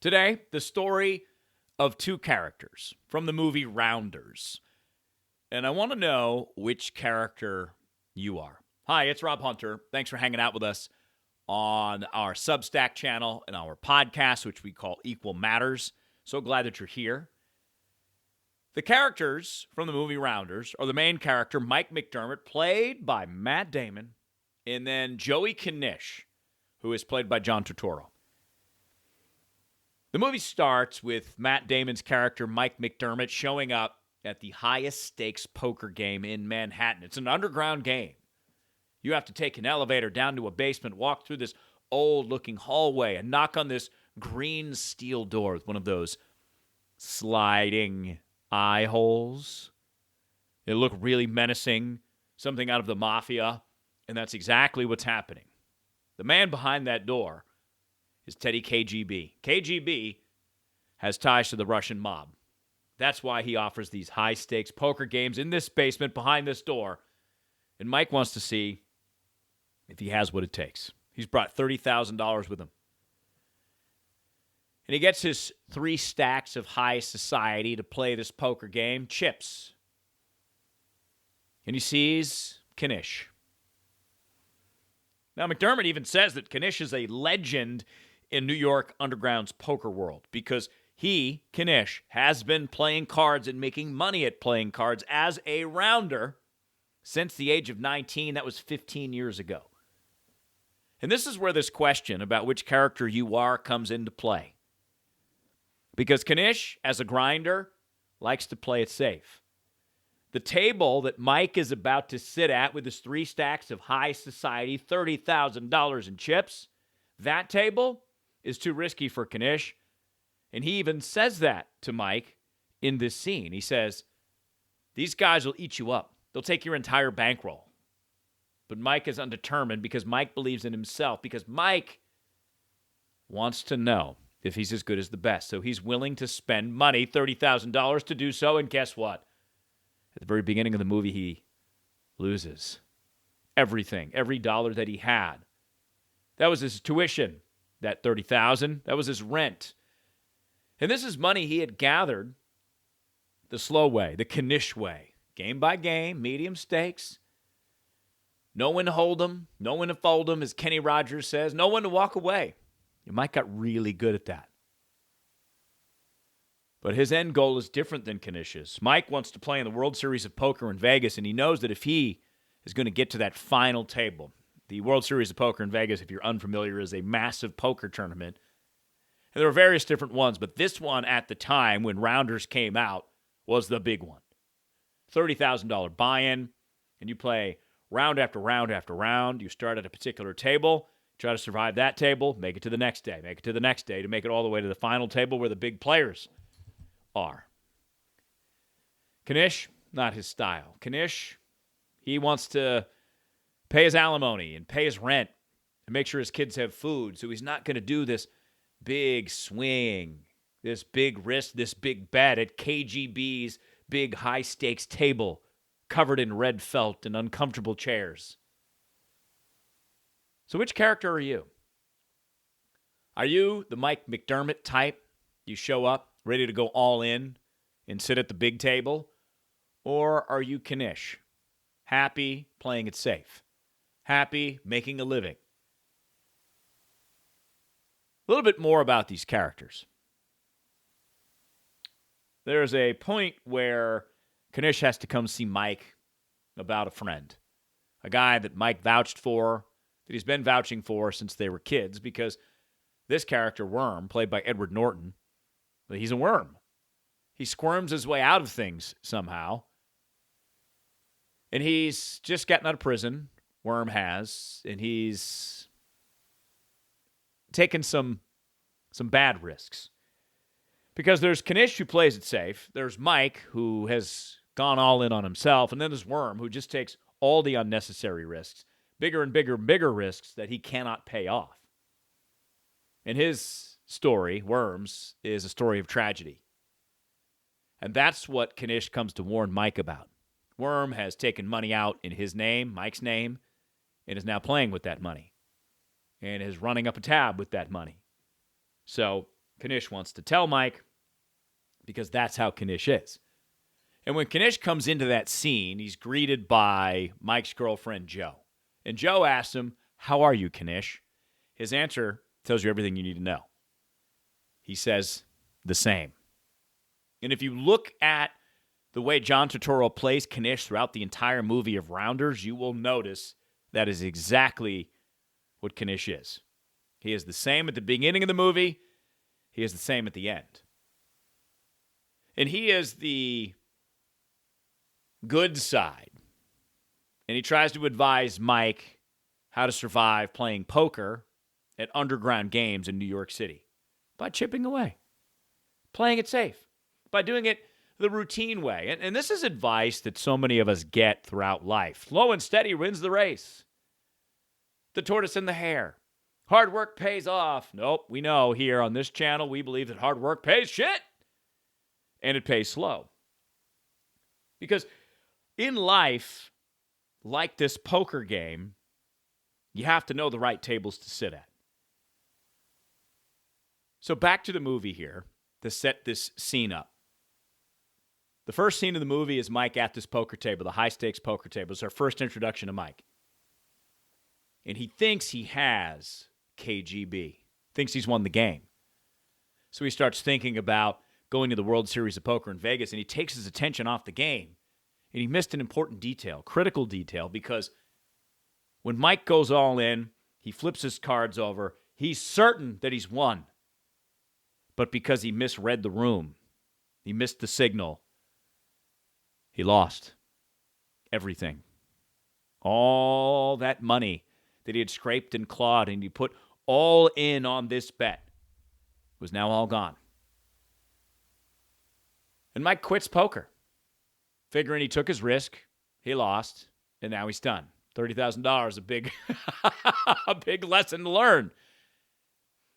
Today, the story of two characters from the movie Rounders. And I want to know which character you are. Hi, it's Rob Hunter. Thanks for hanging out with us on our Substack channel and our podcast, which we call Equal Matters. So glad that you're here. The characters from the movie Rounders are the main character, Mike McDermott, played by Matt Damon, and then Joey Knish, who is played by John Turturro. The movie starts with Matt Damon's character, Mike McDermott, showing up at the highest stakes poker game in Manhattan. It's an underground game. You have to take an elevator down to a basement, walk through this old-looking hallway, and knock on this green steel door with one of those sliding eye holes. It looked really menacing, something out of the mafia, and that's exactly what's happening. The man behind that door is Teddy KGB. KGB has ties to the Russian mob. That's why he offers these high-stakes poker games in this basement behind this door. And Mike wants to see if he has what it takes. He's brought $30,000 with him. And he gets his 3 stacks of high society to play this poker game, chips. And he sees Knish. Now, McDermott even says that Knish is a legend in New York Underground's poker world because he, Knish, has been playing cards and making money at playing cards as a rounder since the age of 19. That was 15 years ago. And this is where this question about which character you are comes into play. Because Knish, as a grinder, likes to play it safe. The table that Mike is about to sit at with his 3 stacks of high society, $30,000 in chips, that table is too risky for Knish. And he even says that to Mike in this scene. He says, these guys will eat you up. They'll take your entire bankroll. But Mike is undetermined because Mike believes in himself, because Mike wants to know if he's as good as the best. So he's willing to spend money, $30,000 to do so. And guess what? At the very beginning of the movie, he loses everything, every dollar that he had. That was his tuition, that $30,000. That was his rent. And this is money he had gathered the slow way, the Knish way, game by game, medium stakes. No one to hold him, no one to fold him, as Kenny Rogers says, no one to walk away. And Mike got really good at that. But his end goal is different than Knish's. Mike wants to play in the World Series of Poker in Vegas, and he knows that if he is going to get to that final table, the World Series of Poker in Vegas, if you're unfamiliar, is a massive poker tournament. And there are various different ones, but this one at the time when Rounders came out was the big one. $30,000 buy-in, and you play round after round after round. You start at a particular table, try to survive that table, make it to the next day, make it to the next day, to make it all the way to the final table where the big players are. Knish, not his style. Knish, he wants to pay his alimony and pay his rent and make sure his kids have food, so he's not going to do this big swing, this big risk, this big bet at KGB's big high-stakes table covered in red felt and uncomfortable chairs. So which character are you? Are you the Mike McDermott type? You show up ready to go all in and sit at the big table? Or are you Knish, happy playing it safe, happy making a living? A little bit more about these characters. There's a point where Knish has to come see Mike about a friend, a guy that Mike vouched for, that he's been vouching for since they were kids, because this character, Worm, played by Edward Norton, he's a worm. He squirms his way out of things somehow. And he's just gotten out of prison, Worm has, and he's taken some bad risks. Because there's Knish, who plays it safe. There's Mike, who has gone all in on himself. And then there's Worm, who just takes all the unnecessary risks, bigger and bigger and bigger risks that he cannot pay off. And his story, Worm's, is a story of tragedy. And that's what Knish comes to warn Mike about. Worm has taken money out in his name, Mike's name, and is now playing with that money and is running up a tab with that money. So Knish wants to tell Mike because that's how Knish is. And when Knish comes into that scene, he's greeted by Mike's girlfriend, Jo. And Jo asks him, "How are you, Knish?" His answer tells you everything you need to know. He says, "The same." And if you look at the way John Turturro plays Knish throughout the entire movie of Rounders, you will notice that is exactly what Knish is. He is the same at the beginning of the movie. He is the same at the end. And he is the good side. And he tries to advise Mike how to survive playing poker at underground games in New York City by chipping away, playing it safe, by doing it the routine way. And this is advice that so many of us get throughout life. Slow and steady wins the race. The tortoise and the hare. Hard work pays off. Nope, we know here on this channel, we believe that hard work pays shit. And it pays slow. Because in life, like this poker game, you have to know the right tables to sit at. So back to the movie here to set this scene up. The first scene of the movie is Mike at this poker table, the high-stakes poker table. It's our first introduction to Mike. And he thinks he has KGB, thinks he's won the game. So he starts thinking about going to the World Series of Poker in Vegas, and he takes his attention off the game. And he missed an important detail, critical detail, because when Mike goes all in, he flips his cards over, he's certain that he's won. But because he misread the room, he missed the signal, he lost everything. All that money that he had scraped and clawed and he put all in on this bet was now all gone. And Mike quits poker, figuring he took his risk, he lost, and now he's done. $30,000, a big, a big lesson to learn.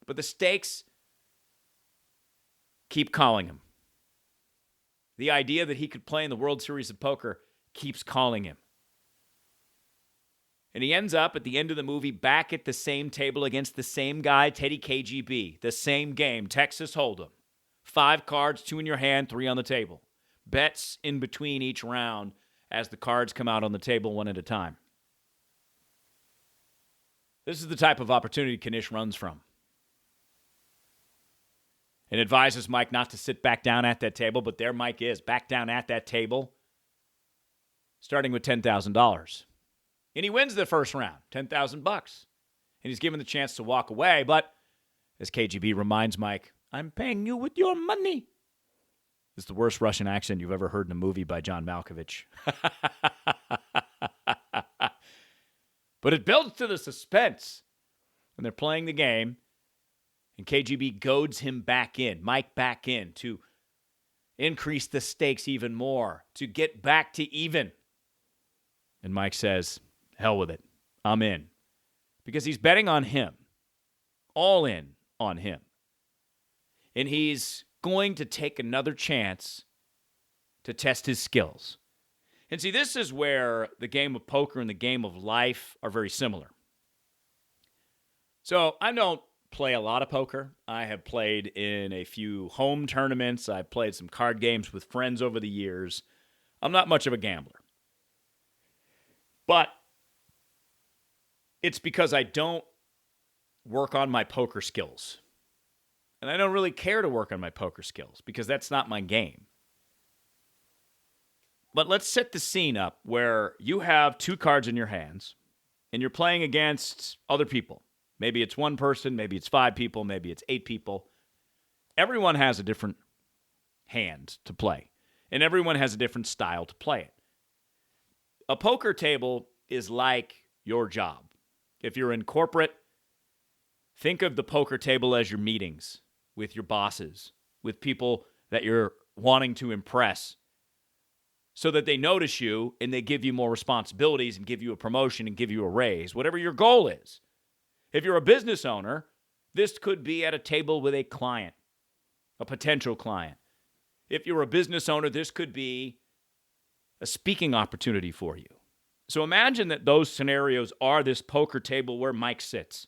But the stakes keep calling him. The idea that he could play in the World Series of Poker keeps calling him. And he ends up at the end of the movie back at the same table against the same guy, Teddy KGB. The same game, Texas Hold'em. 5 cards, 2 in your hand, 3 on the table. Bets in between each round as the cards come out on the table one at a time. This is the type of opportunity Knish runs from. And advises Mike not to sit back down at that table, but there Mike is, back down at that table, starting with $10,000. And he wins the first round, $10,000. And he's given the chance to walk away, but as KGB reminds Mike, "I'm paying you with your money." It's the worst Russian accent you've ever heard in a movie by John Malkovich. But it builds to the suspense when they're playing the game. And KGB goads him back in, Mike back in, to increase the stakes even more, to get back to even. And Mike says, "Hell with it. I'm in." Because he's betting on him. All in on him. And he's going to take another chance to test his skills. And see, this is where the game of poker and the game of life are very similar. So I don't play a lot of poker. I have played in a few home tournaments. I've played some card games with friends over the years. I'm not much of a gambler. But it's because I don't work on my poker skills. And I don't really care to work on my poker skills because that's not my game. But let's set the scene up where you have 2 cards in your hands and you're playing against other people. Maybe it's 1 person, maybe it's 5 people, maybe it's 8 people. Everyone has a different hand to play, and everyone has a different style to play it. A poker table is like your job. If you're in corporate, think of the poker table as your meetings with your bosses, with people that you're wanting to impress, so that they notice you and they give you more responsibilities and give you a promotion and give you a raise, whatever your goal is. If you're a business owner, this could be at a table with a client, a potential client. If you're a business owner, this could be a speaking opportunity for you. So imagine that those scenarios are this poker table where Mike sits.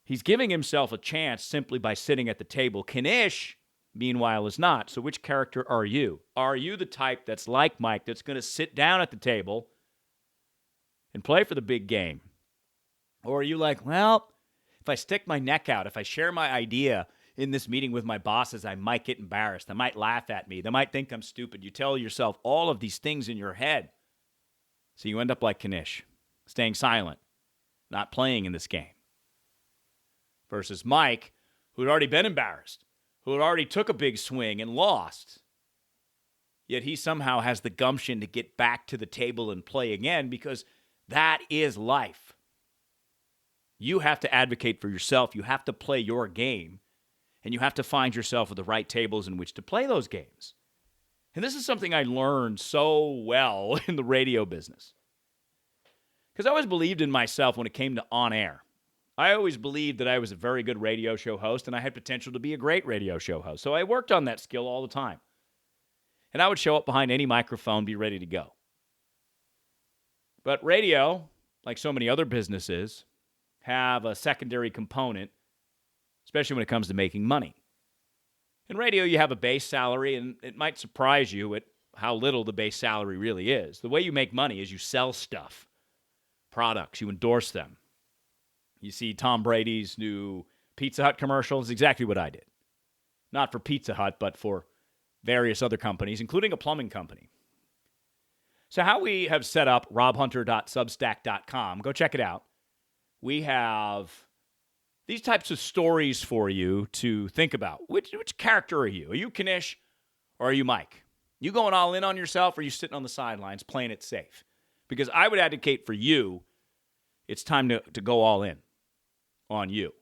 He's giving himself a chance simply by sitting at the table. Knish, meanwhile, is not. So which character are you? Are you the type that's like Mike, that's going to sit down at the table and play for the big game? Or are you like, well, if I stick my neck out, if I share my idea in this meeting with my bosses, I might get embarrassed. They might laugh at me. They might think I'm stupid. You tell yourself all of these things in your head. So you end up like Knish, staying silent, not playing in this game. Versus Mike, who had already been embarrassed, who had already took a big swing and lost. Yet he somehow has the gumption to get back to the table and play again, because that is life. You have to advocate for yourself. You have to play your game. And you have to find yourself at the right tables in which to play those games. And this is something I learned so well in the radio business. Because I always believed in myself when it came to on air. I always believed that I was a very good radio show host and I had potential to be a great radio show host. So I worked on that skill all the time. And I would show up behind any microphone, be ready to go. But radio, like so many other businesses, have a secondary component, especially when it comes to making money. In radio, you have a base salary, and it might surprise you at how little the base salary really is. The way you make money is you sell stuff, products, you endorse them. You see Tom Brady's new Pizza Hut commercial. It's exactly what I did. Not for Pizza Hut, but for various other companies, including a plumbing company. So how we have set up robhunter.substack.com, go check it out. We have these types of stories for you to think about. Which character are you? Are you Knish or are you Mike? You going all in on yourself or are you sitting on the sidelines playing it safe? Because I would advocate for you, it's time to go all in on you.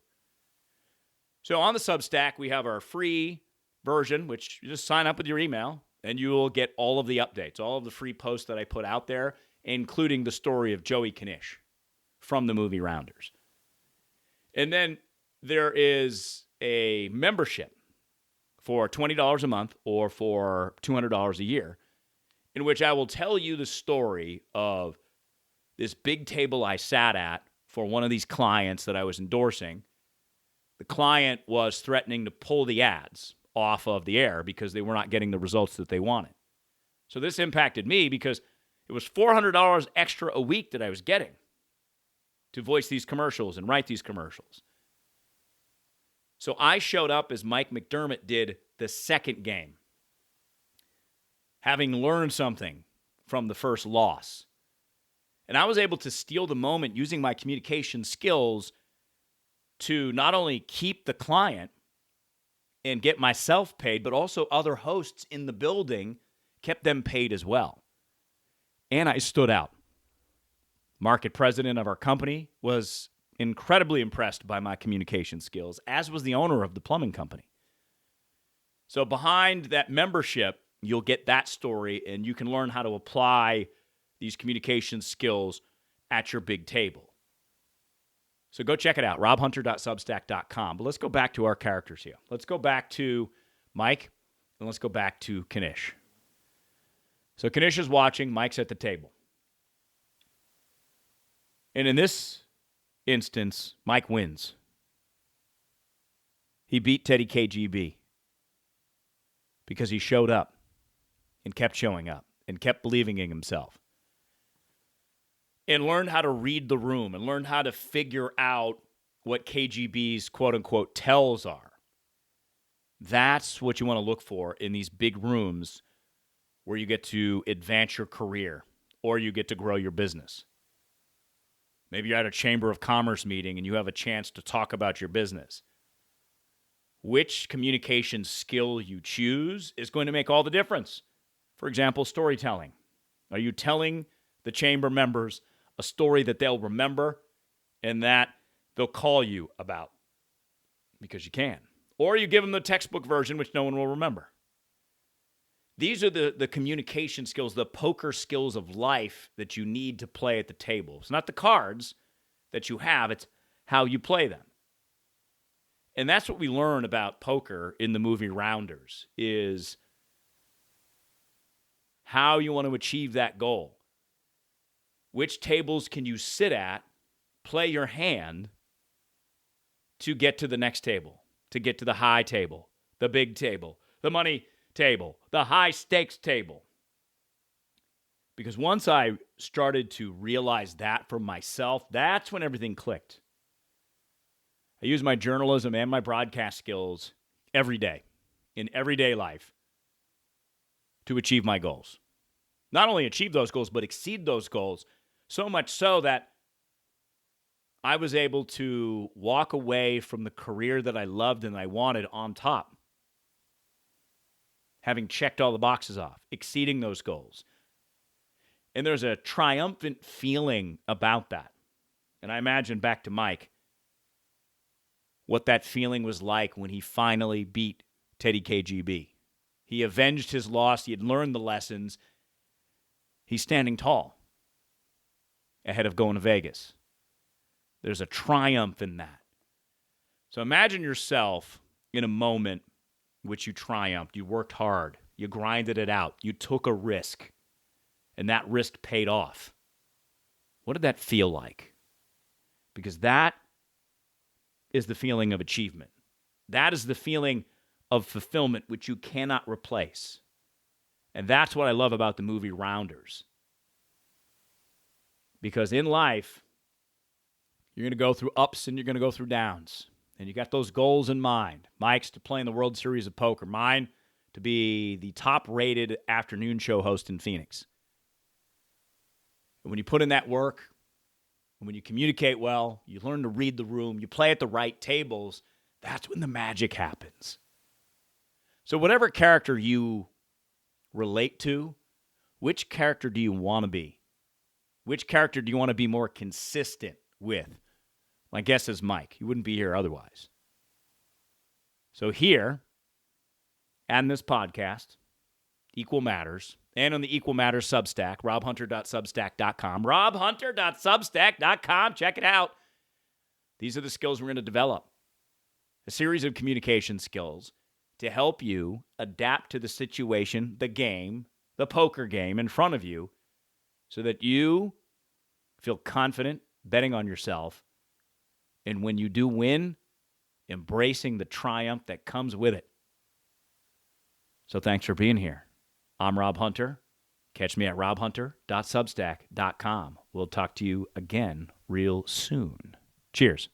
So on the Substack, we have our free version, which you just sign up with your email, and you will get all of the updates, all of the free posts that I put out there, including the story of Joey Knish from the movie Rounders. And then there is a membership for $20 a month or for $200 a year, in which I will tell you the story of this big table I sat at for one of these clients that I was endorsing. The client was threatening to pull the ads off of the air because they were not getting the results that they wanted. So this impacted me because it was $400 extra a week that I was getting to voice these commercials and write these commercials. So I showed up as Mike McDermott did the second game, having learned something from the first loss. And I was able to steal the moment using my communication skills to not only keep the client and get myself paid, but also other hosts in the building, kept them paid as well. And I stood out. Market president of our company was incredibly impressed by my communication skills, as was the owner of the plumbing company. So behind that membership, you'll get that story, and you can learn how to apply these communication skills at your big table. So go check it out, robhunter.substack.com. But let's go back to our characters here. Let's go back to Mike, and let's go back to Knish. So Knish is watching. Mike's at the table. And in this instance, Mike wins. He beat Teddy KGB because he showed up and kept showing up and kept believing in himself and learned how to read the room and learned how to figure out what KGB's quote-unquote tells are. That's what you want to look for in these big rooms where you get to advance your career or you get to grow your business. Maybe you're at a Chamber of Commerce meeting and you have a chance to talk about your business. Which communication skill you choose is going to make all the difference. For example, storytelling. Are you telling the chamber members a story that they'll remember and that they'll call you about? Because you can. Or you give them the textbook version, which no one will remember. These are the communication skills, the poker skills of life that you need to play at the table. It's not the cards that you have, it's how you play them. And that's what we learn about poker in the movie Rounders, is how you want to achieve that goal. Which tables can you sit at, play your hand, to get to the next table, to get to the high table, the big table, the money table, the high stakes table. Because once I started to realize that for myself, that's when everything clicked. I use my journalism and my broadcast skills every day, in everyday life, to achieve my goals. Not only achieve those goals, but exceed those goals, so much so that I was able to walk away from the career that I loved and I wanted on top, having checked all the boxes off, exceeding those goals. And there's a triumphant feeling about that. And I imagine back to Mike, what that feeling was like when he finally beat Teddy KGB. He avenged his loss. He had learned the lessons. He's standing tall ahead of going to Vegas. There's a triumph in that. So imagine yourself in a moment in which you triumphed. You worked hard. You grinded it out. You took a risk. And that risk paid off. What did that feel like? Because that is the feeling of achievement. That is the feeling of fulfillment which you cannot replace. And that's what I love about the movie Rounders. Because in life, you're going to go through ups and you're going to go through downs. And you got those goals in mind. Mike's to play in the World Series of Poker. Mine to be the top-rated afternoon show host in Phoenix. And when you put in that work, and when you communicate well, you learn to read the room, you play at the right tables, that's when the magic happens. So whatever character you relate to, which character do you want to be? Which character do you want to be more consistent with? My guess is Mike. He wouldn't be here otherwise. So here, and this podcast, Equal Matters, and on the Equal Matters Substack, robhunter.substack.com. robhunter.substack.com. Check it out. These are the skills we're going to develop. A series of communication skills to help you adapt to the situation, the game, the poker game in front of you, so that you feel confident betting on yourself. And when you do win, embracing the triumph that comes with it. So thanks for being here. I'm Rob Hunter. Catch me at robhunter.substack.com. We'll talk to you again real soon. Cheers.